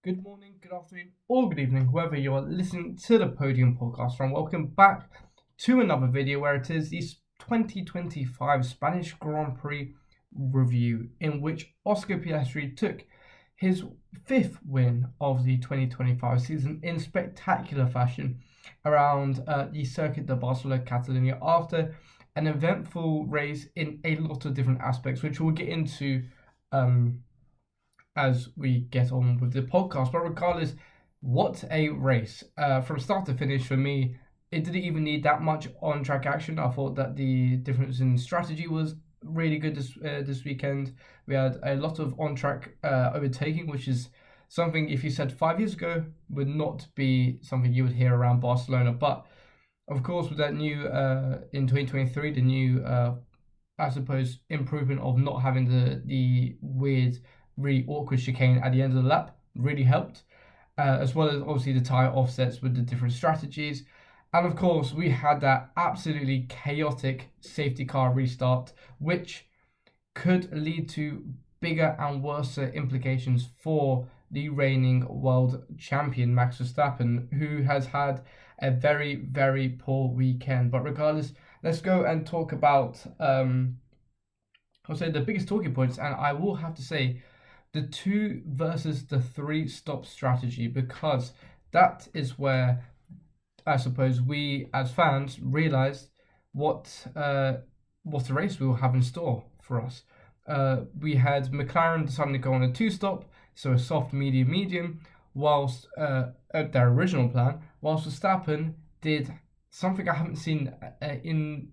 Good morning, good afternoon, or good evening, whoever you are listening to the Podium podcast from. Welcome back to another video where it is the 2025 Spanish Grand Prix review, in which Oscar Piastri took his fifth win of the 2025 season in spectacular fashion around the Circuit de Barcelona Catalonia after an eventful race in a lot of different aspects, which we'll get into as we get on with the podcast. But regardless, what a race. From start to finish for me, it didn't even need that much on-track action. I thought that the difference in strategy was really good this weekend. We had a lot of on-track overtaking, which is something, if you said 5 years ago, would not be something you would hear around Barcelona. But of course, with that new in 2023, the new I suppose improvement of not having the weird, really awkward chicane at the end of the lap really helped, as well as obviously the tyre offsets with the different strategies. And of course, we had that absolutely chaotic safety car restart, which could lead to bigger and worse implications for the reigning world champion, Max Verstappen, who has had a very, very poor weekend. But regardless, let's go and talk about, I'll say the biggest talking points. And I will have to say, the 2 versus the 3 stop strategy, because that is where I suppose we as fans realized what a race we will have in store for us. We had McLaren deciding to go on a 2-stop, so a soft, medium, medium, whilst at their original plan, whilst Verstappen did something I haven't seen in,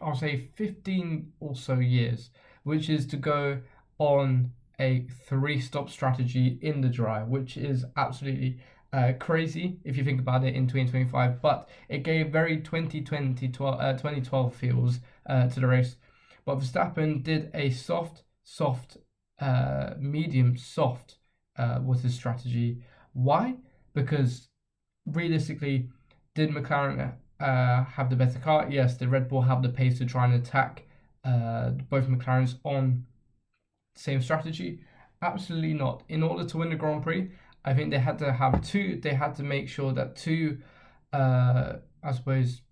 I'll say, 15 or so years, which is to go on a 3-stop strategy in the dry, which is absolutely crazy if you think about it in 2025, but it gave very 2012 feels to the race. But Verstappen did a soft, medium, soft was his strategy. Why? Because realistically, did McLaren have the better car? Yes. Did Red Bull have the pace to try and attack both McLarens on same strategy? Absolutely not. In order to win the Grand Prix, I think they had to have they had to make sure that 2 I suppose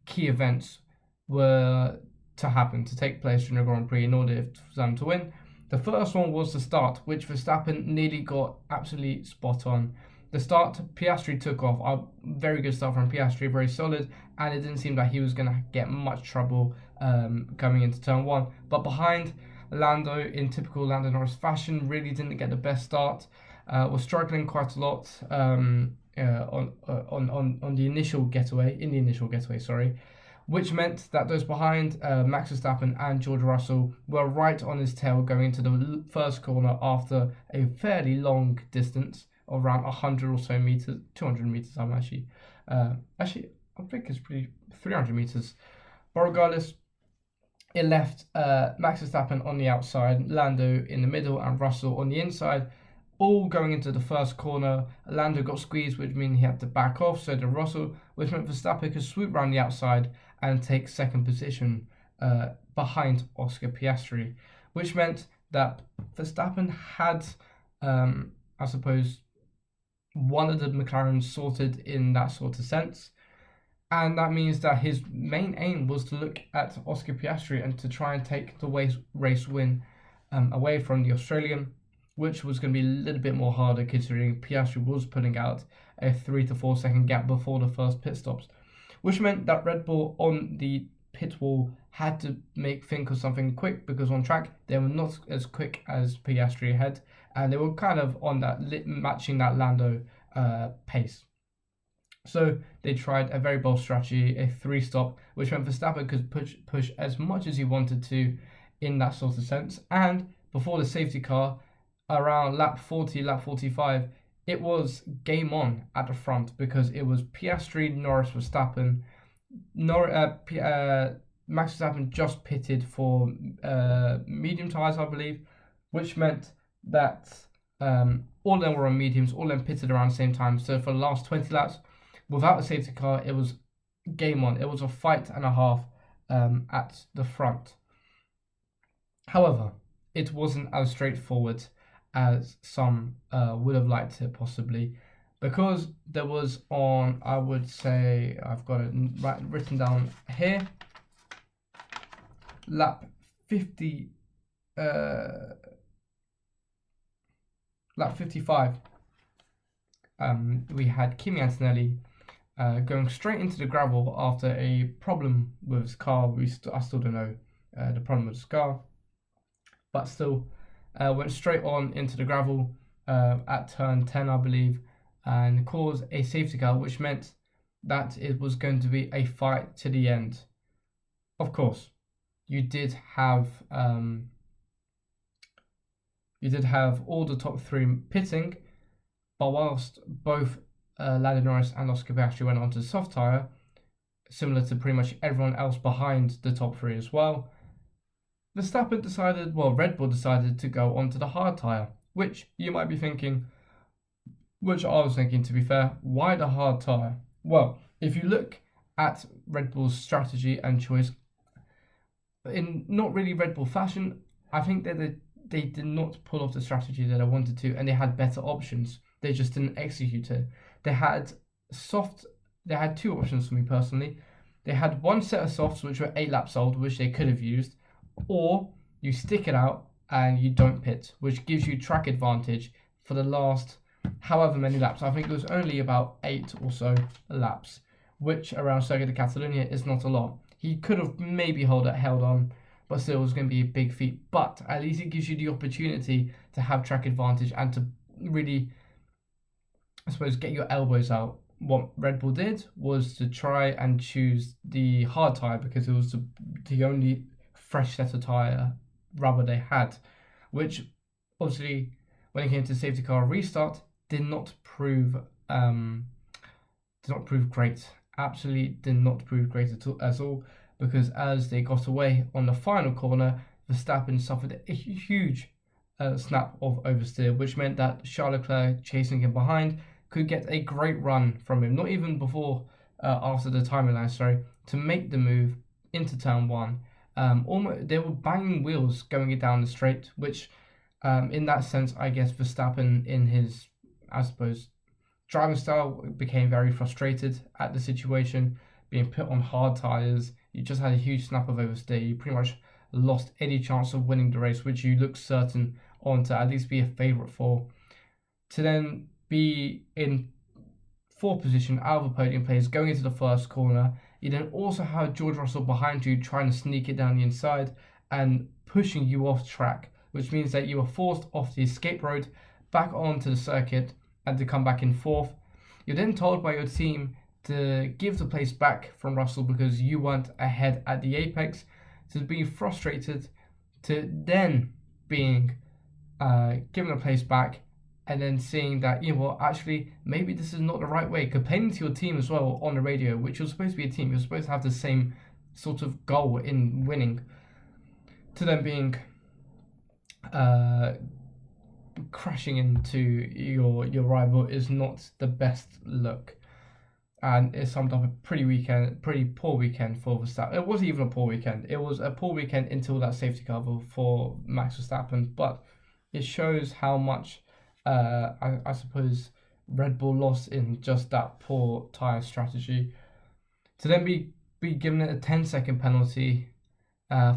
key events were to take place during the Grand Prix in order for them to win. The first one was the start, which Verstappen nearly got absolutely spot on. The start, Piastri took off. A very good start from Piastri, very solid, and it didn't seem like he was going to get much trouble coming into turn 1. But behind, Lando, in typical Lando Norris fashion, really didn't get the best start. Was struggling quite a lot on the initial getaway. Sorry, which meant that those behind, Max Verstappen and George Russell, were right on his tail going into the first corner after a fairly long distance of around 100 or so meters, 200 meters. I'm actually I think it's pretty 300 meters, but regardless, it left Max Verstappen on the outside, Lando in the middle, and Russell on the inside, all going into the first corner. Lando got squeezed, which meant he had to back off, so did Russell, which meant Verstappen could swoop around the outside and take second position behind Oscar Piastri, which meant that Verstappen had, I suppose, one of the McLarens sorted in that sort of sense. And that means that his main aim was to look at Oscar Piastri and to try and take the race win away from the Australian, which was going to be a little bit more harder considering Piastri was putting out a 3 to 4 second gap before the first pit stops, which meant that Red Bull on the pit wall had to think of something quick, because on track they were not as quick as Piastri had, and they were kind of on that matching that Lando pace. So they tried a very bold strategy, a 3-stop, which meant Verstappen could push as much as he wanted to in that sort of sense. And before the safety car, around lap 40, lap 45, it was game on at the front, because it was Piastri, Norris, Verstappen. Max Verstappen just pitted for medium tyres, I believe, which meant that all of them were on mediums, all of them pitted around the same time. So for the last 20 laps, without a safety car, it was game on. It was a fight and a half at the front. However, it wasn't as straightforward as some would have liked it possibly, because there was on, I would say, I've got it written down here, lap 50, lap 55, we had Kimi Antonelli going straight into the gravel after a problem with his car. I still don't know the problem with his car, but still went straight on into the gravel at turn 10, I believe, and caused a safety car, which meant that it was going to be a fight to the end. Of course, you did have all the top three pitting, but whilst both Lando Norris and Oscar Piastri went onto the soft tyre, similar to pretty much everyone else behind the top three as well, Red Bull decided to go onto the hard tyre, which you might be thinking, which I was thinking to be fair, why the hard tyre? Well, if you look at Red Bull's strategy and choice, in not really Red Bull fashion, I think that they did not pull off the strategy that I wanted to, and they had better options. They just didn't execute it. They had two options for me personally. They had one set of softs which were 8 laps old, which they could have used, or you stick it out and you don't pit, which gives you track advantage for the last however many laps. I think it was only about 8 or so laps, which around Circuit de Catalunya is not a lot. He could have maybe held on, but still it was going to be a big feat. But at least it gives you the opportunity to have track advantage and to really, I suppose, get your elbows out. What Red Bull did was to try and choose the hard tyre because it was the only fresh set of tyre rubber they had, which obviously when it came to safety car restart did not prove great. Absolutely did not prove great at all, because as they got away on the final corner, Verstappen suffered a huge snap of oversteer, which meant that Charles Leclerc, chasing him behind, could get a great run from him, not even before after the timing line, to make the move into turn 1. They were banging wheels going it down the straight, which in that sense, I guess Verstappen in his, I suppose, driving style became very frustrated at the situation, being put on hard tyres. You just had a huge snap of oversteer. You pretty much lost any chance of winning the race, which you looked certain on to at least be a favourite for. To then be in 4th position out of a podium place going into the first corner. You then also have George Russell behind you trying to sneak it down the inside and pushing you off track, which means that you are forced off the escape road back onto the circuit and to come back in 4th. You're then told by your team to give the place back from Russell because you weren't ahead at the apex, to being frustrated, to then being given the place back, and then seeing that, actually, maybe this is not the right way. Complaining to your team as well on the radio, which you're supposed to be a team, you're supposed to have the same sort of goal in winning, to then being crashing into your rival is not the best look. And it summed up a pretty poor weekend for Verstappen. It wasn't even a poor weekend. It was a poor weekend until that safety car for Max Verstappen. But it shows how much, I suppose, Red Bull lost in just that poor tyre strategy. To then be given a 10-second penalty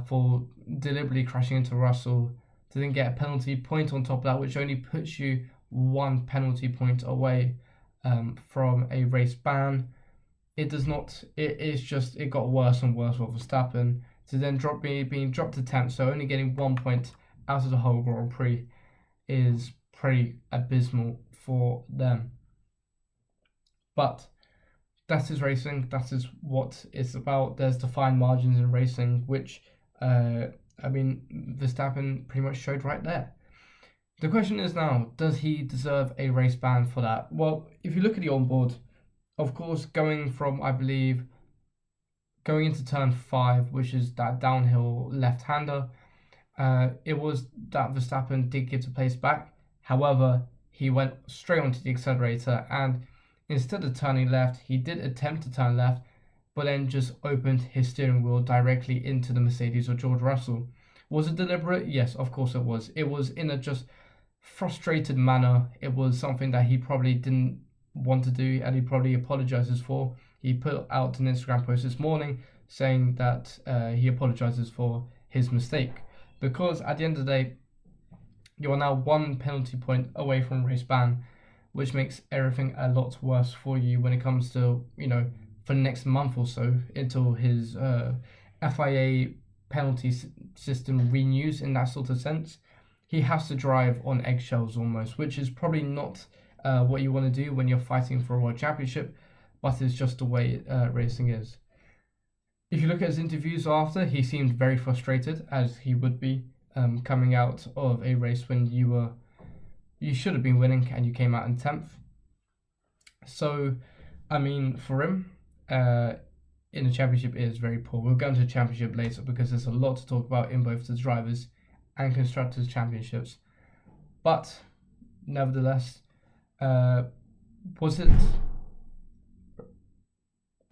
for deliberately crashing into Russell, to then get a penalty point on top of that, which only puts you 1 penalty point away from a race ban. It got worse and worse for Verstappen, to then being dropped to 10th, so only getting 1 point out of the whole Grand Prix is pretty abysmal for them. But that is racing. That is what it's about. There's defined margins in racing, which Verstappen pretty much showed right there. The question is now, does he deserve a race ban for that? Well, if you look at the onboard, of course, going into turn 5, which is that downhill left-hander, it was that Verstappen did give the place back. However, he went straight onto the accelerator, and instead of turning left, he did attempt to turn left, but then just opened his steering wheel directly into the Mercedes of George Russell. Was it deliberate? Yes, of course it was. It was in a just frustrated manner. It was something that he probably didn't want to do, and he probably apologizes for. He put out an Instagram post this morning saying that he apologizes for his mistake, because at the end of the day, you are now one penalty point away from race ban, which makes everything a lot worse for you when it comes to, for the next month or so until his FIA penalty system renews in that sort of sense. He has to drive on eggshells almost, which is probably not what you want to do when you're fighting for a world championship, but it's just the way racing is. If you look at his interviews after, he seemed very frustrated, as he would be, coming out of a race when you should have been winning and you came out in 10th. So, I mean, for him, in the championship, it is very poor. We'll go into the championship later because there's a lot to talk about in both the drivers and constructors championships. But nevertheless, was it?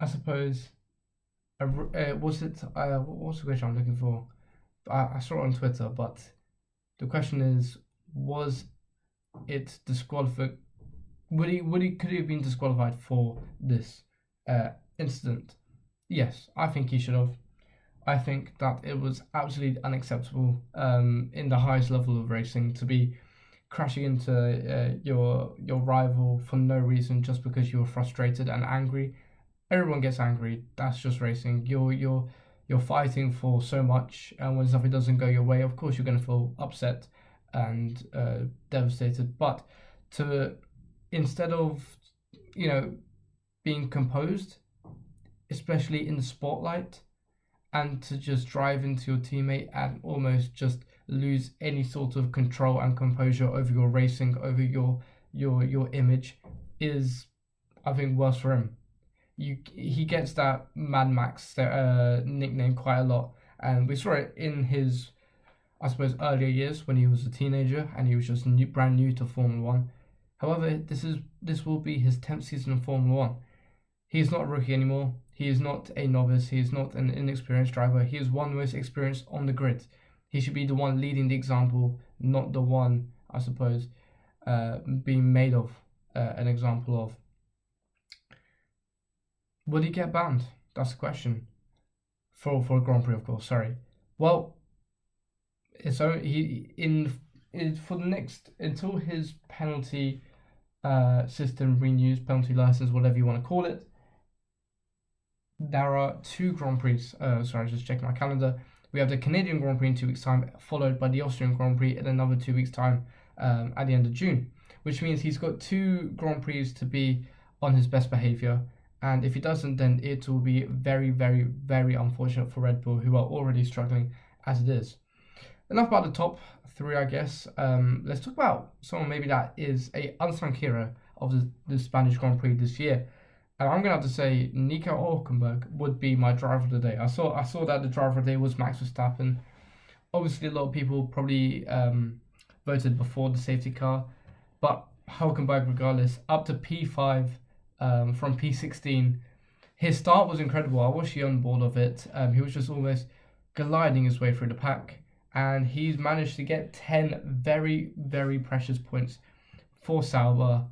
I suppose. Was it? What's the question I'm looking for? I saw it on Twitter, but the question is, was it disqualified? Could he have been disqualified for this incident? Yes, I think he should have. I think that it was absolutely unacceptable in the highest level of racing to be crashing into your rival for no reason, just because you were frustrated and angry. Everyone gets angry. That's just racing. You're fighting for so much, and when something doesn't go your way, of course you're going to feel upset and devastated. But to instead of being composed, especially in the spotlight, and to just drive into your teammate and almost just lose any sort of control and composure over your racing, over your image, is, I think, worse for him. He gets that Mad Max nickname quite a lot, and we saw it in his, I suppose, earlier years when he was a teenager and he was just brand new to Formula One. However, this will be his 10th season in Formula One. He is not a rookie anymore. He is not a novice. He is not an inexperienced driver. He is one of the most experienced on the grid. He should be the one leading the example, not the one, I suppose, being made of an example of. Would he get banned? That's the question. For a Grand Prix, of course. Sorry. Well, so for the next, until his penalty system renews, penalty license, whatever you want to call it, there are 2 Grand Prix. Sorry, just checking my calendar. We have the Canadian Grand Prix in 2 weeks' time, followed by the Austrian Grand Prix in another 2 weeks' time at the end of June, which means he's got 2 Grand Prix to be on his best behaviour. And if he doesn't, then it will be very, very, very unfortunate for Red Bull, who are already struggling as it is. Enough about the top 3, I guess. Let's talk about someone maybe that is a unsung hero of the Spanish Grand Prix this year. And I'm going to have to say Nico Hülkenberg would be my driver of the day. I saw that the driver of the day was Max Verstappen. Obviously, a lot of people probably voted before the safety car. But Hülkenberg, regardless, up to P5 from P16. His start was incredible. I watched the onboard of it. He was just almost gliding his way through the pack. And he's managed to get 10 very, very precious points for Sauber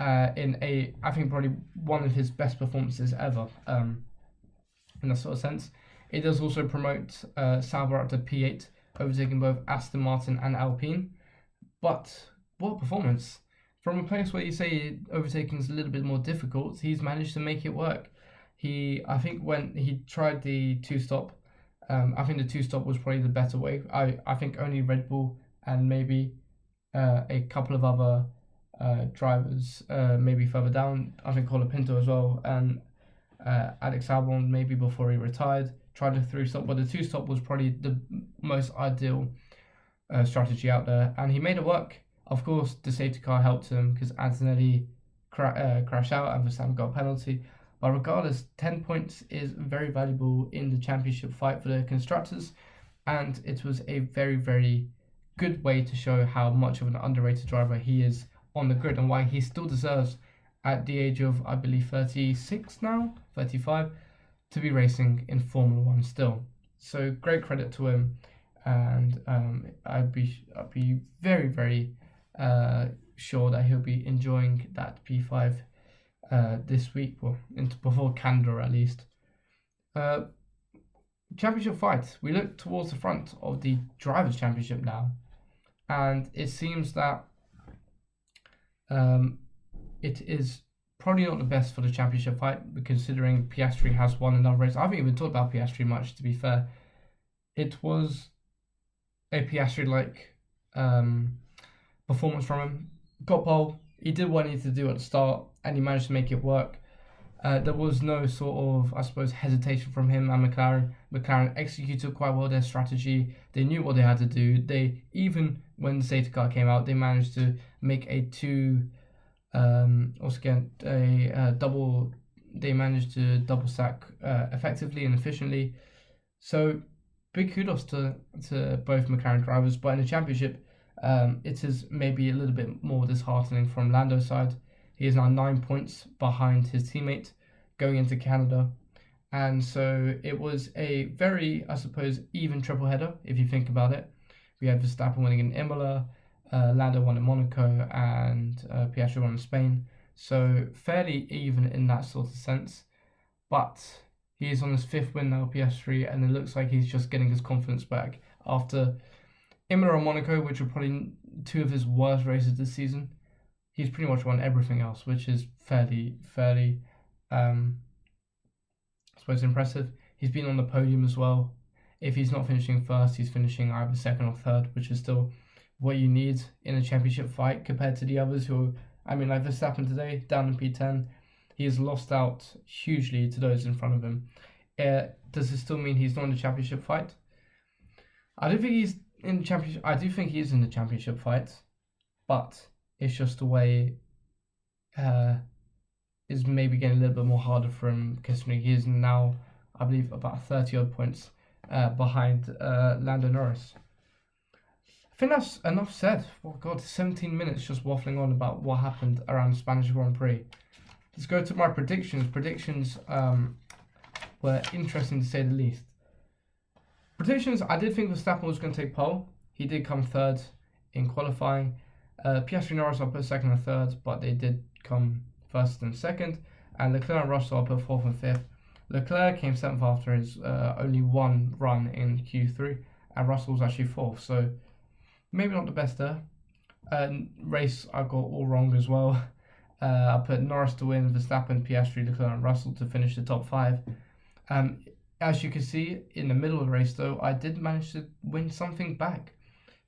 in I think, probably one of his best performances ever in that sort of sense. It does also promote Sauber up to P8, overtaking both Aston Martin and Alpine. But what a performance! From a place where you say overtaking is a little bit more difficult, he's managed to make it work. I think when he tried the 2-stop, I think the 2-stop was probably the better way. I think only Red Bull and maybe a couple of other drivers, maybe further down, I think Colapinto as well, and Alex Albon maybe before he retired, tried a 3-stop, but the 2-stop was probably the most ideal strategy out there, and he made it work. Of course, the safety car helped him because Antonelli crashed out and Verstappen got a penalty. But regardless, 10 points is very valuable in the championship fight for the constructors, and it was a very, very good way to show how much of an underrated driver he is on the grid and why he still deserves, at the age of, I believe, 36 now, 35, to be racing in Formula One still. So great credit to him, and I'd be very, very sure that he'll be enjoying that P5 this week, or before Canada at least. Championship fight. We look towards the front of the Drivers' Championship now, and it seems that it is probably not the best for the championship fight, considering Piastri has won another race. I haven't even talked about Piastri much, to be fair. It was a Piastri-like performance from him. Got pole. He did what he needed to do at the start, and he managed to make it work. There was no sort of, I suppose, hesitation from him and McLaren. McLaren executed quite well their strategy. They knew what they had to do. They, even when the safety car came out, they managed to make a double. They managed to double stack effectively and efficiently. So big kudos to both McLaren drivers. But in the championship, it is maybe a little bit more disheartening from Lando's side. He is now 9 points behind his teammate going into Canada. And so it was a very, I suppose, even triple header, if you think about it. We had Verstappen winning in Imola, Lando won in Monaco, and Piastri won in Spain. So fairly even in that sort of sense. But he is on his 5th win now, Piastri, and it looks like he's just getting his confidence back after Imola and Monaco, which were probably 2 of his worst races this season. He's pretty much won everything else, which is fairly, I suppose, impressive. He's been on the podium as well. If he's not finishing first, he's finishing either second or third, which is still what you need in a championship fight compared to the others who, like Verstappen today, down in P10. He has lost out hugely to those in front of him. Does it still mean he's not in the championship fight? I don't think he's in the championship. I do think he is in the championship fight, but it's just the way is maybe getting a little bit more harder for him, considering he is now, I believe, about 30 odd points behind Lando Norris. I think that's enough said. Oh God, 17 minutes just waffling on about what happened around the Spanish Grand Prix. Let's go to my predictions. Predictions were interesting to say the least. Predictions, I did think Verstappen was going to take pole. He did come third in qualifying. Piastri and Norris I put second and third, but they did come first and second. And Leclerc and Russell I put fourth and fifth. Leclerc came seventh after his only one run in Q3, and Russell was actually fourth, so maybe not the best there. Race I got all wrong as well. I put Norris to win, Verstappen, Piastri, Leclerc and Russell to finish the top 5. As you can see, in the middle of the race though, I did manage to win something back.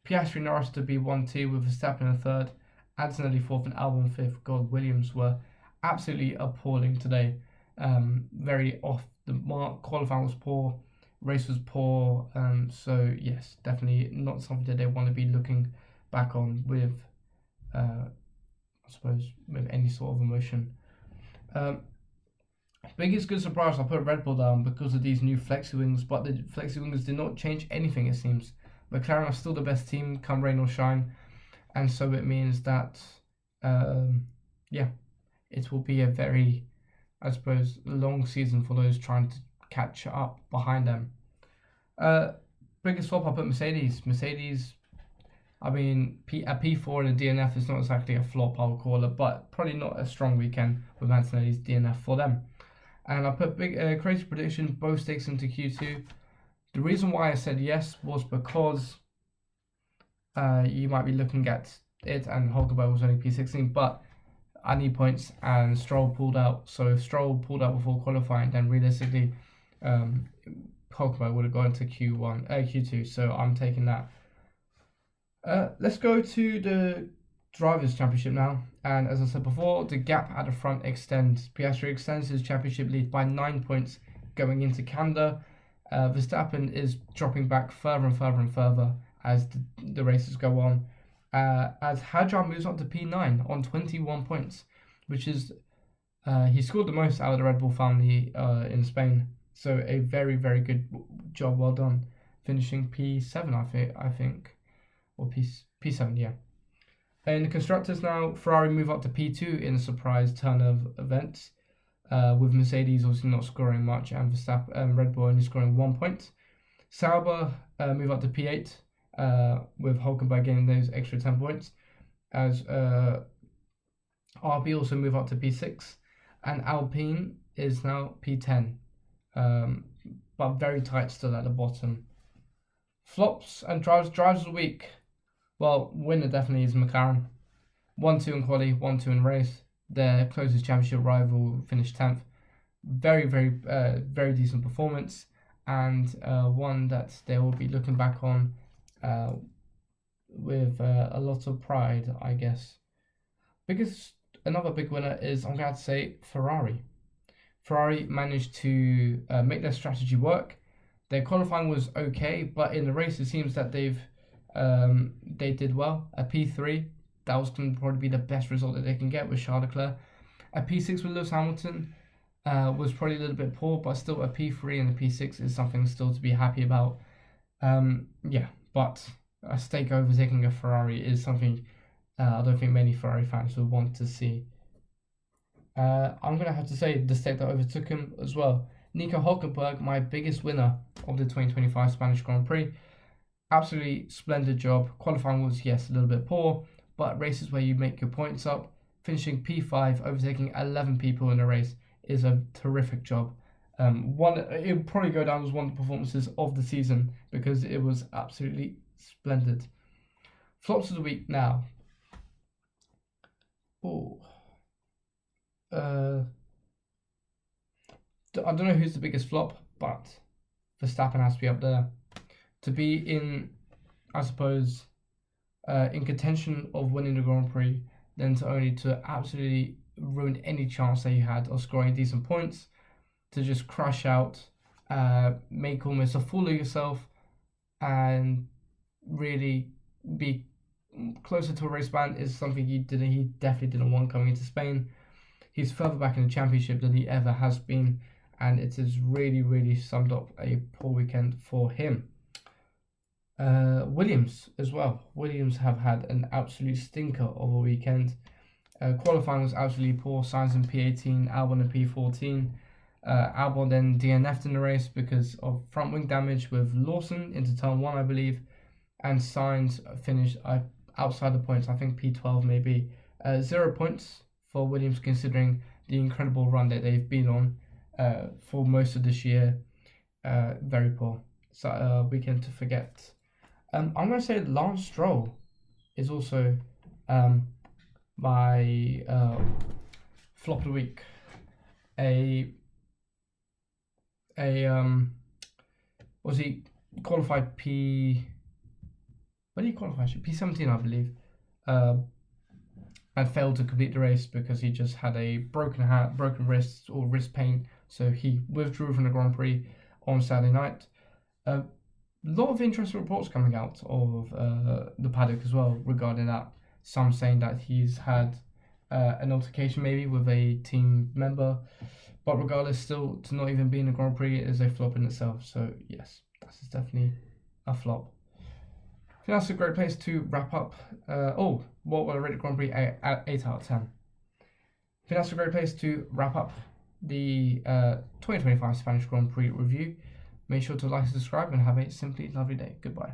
Piastri and Norris to be 1-2 with Verstappen in third, Antonelli fourth and Albon fifth. God, Williams were absolutely appalling today. Very off the mark. Qualifying was poor, race was poor. So yes, definitely not something that they want to be looking back on with, I suppose, with any sort of emotion. Biggest good surprise, I put Red Bull down because of these new flexi wings, but the flexi wings did not change anything, it seems. McLaren are still the best team, come rain or shine, and so it means that, it will be a very, I suppose, long season for those trying to catch up behind them. Biggest flop, I put Mercedes. Mercedes, a P4 and a DNF is not exactly a flop, I would call it, but probably not a strong weekend with Antonelli's DNF for them. And I put big crazy prediction, both stakes into Q2. The reason why I said yes was because you might be looking at it, and Hulkenberg was only P16, but I need points, and Stroll pulled out. So if Stroll pulled out before qualifying, then realistically, Hulkenberg would have gone to Q2. So I'm taking that. Let's go to the Drivers' Championship now. And as I said before, the gap at the front extends. Piastri extends his championship lead by 9 points going into Canada. Verstappen is dropping back further and further and further as the races go on. As Hadjar moves up to P9 on 21 points, which is, he scored the most out of the Red Bull family in Spain. So a very, very good job, well done. Finishing P7, I think. Or P7, yeah. In the Constructors now, Ferrari move up to P2 in a surprise turn of events. With Mercedes obviously not scoring much, and Verstappen, Red Bull only scoring 1 point. Sauber move up to P8 with Hulkenberg getting those extra 10 points. as RB also move up to P6, and Alpine is now P10, but very tight still at the bottom. Flops and drives of the week. Well, winner definitely is McLaren. 1-2 in quali, 1-2 in race. Their closest championship rival finished 10th. Very decent performance, and one that they will be looking back on with a lot of pride, I guess. Another big winner is, I'm going to say, Ferrari. Ferrari managed to make their strategy work. Their qualifying was okay, but in the race it seems that they did well. A P3, that was going to probably be the best result that they can get with Charles Leclerc. A P6 with Lewis Hamilton was probably a little bit poor, but still a P3 and a P6 is something still to be happy about. But a stake overtaking a Ferrari is something I don't think many Ferrari fans would want to see. I'm going to have to say the stake that overtook him as well. Nico Hülkenberg, my biggest winner of the 2025 Spanish Grand Prix. Absolutely splendid job. Qualifying was, yes, a little bit poor, but races where you make your points up, finishing P5, overtaking 11 people in a race is a terrific job. It would probably go down as one of the performances of the season because it was absolutely splendid. Flops of the week now. I don't know who's the biggest flop, but Verstappen has to be up there. To be in, I suppose, in contention of winning the Grand Prix, then to absolutely ruin any chance that you had of scoring decent points, to just crash out, make almost a fool of yourself, and really be closer to a race ban is something he definitely didn't want coming into Spain. He's further back in the championship than he ever has been, and it has really summed up a poor weekend for him. Williams as well. Williams have had an absolute stinker of a weekend. Qualifying was absolutely poor. Sainz in P18, Albon in P14. Albon then DNF'd in the race because of front wing damage with Lawson into turn 1, I believe. And Sainz finished outside the points, I think P12 maybe. 0 points for Williams considering the incredible run that they've been on for most of this year. Very poor. So weekend to forget. I'm going to say Lance Stroll is also my flop of the week. Was he qualified When did he qualify? P17, I believe. And failed to complete the race because he just had a broken wrist or wrist pain, so he withdrew from the Grand Prix on Saturday night. A lot of interesting reports coming out of the paddock as well regarding that. Some saying that he's had an altercation maybe with a team member, but regardless, still to not even be in the Grand Prix is a flop in itself. So yes, that's definitely a flop. I think that's a great place to wrap up. What would I rate the Grand Prix? 8 out of 10. I think that's a great place to wrap up the 2025 Spanish Grand Prix review. Make sure to like and subscribe and have a simply lovely day. Goodbye.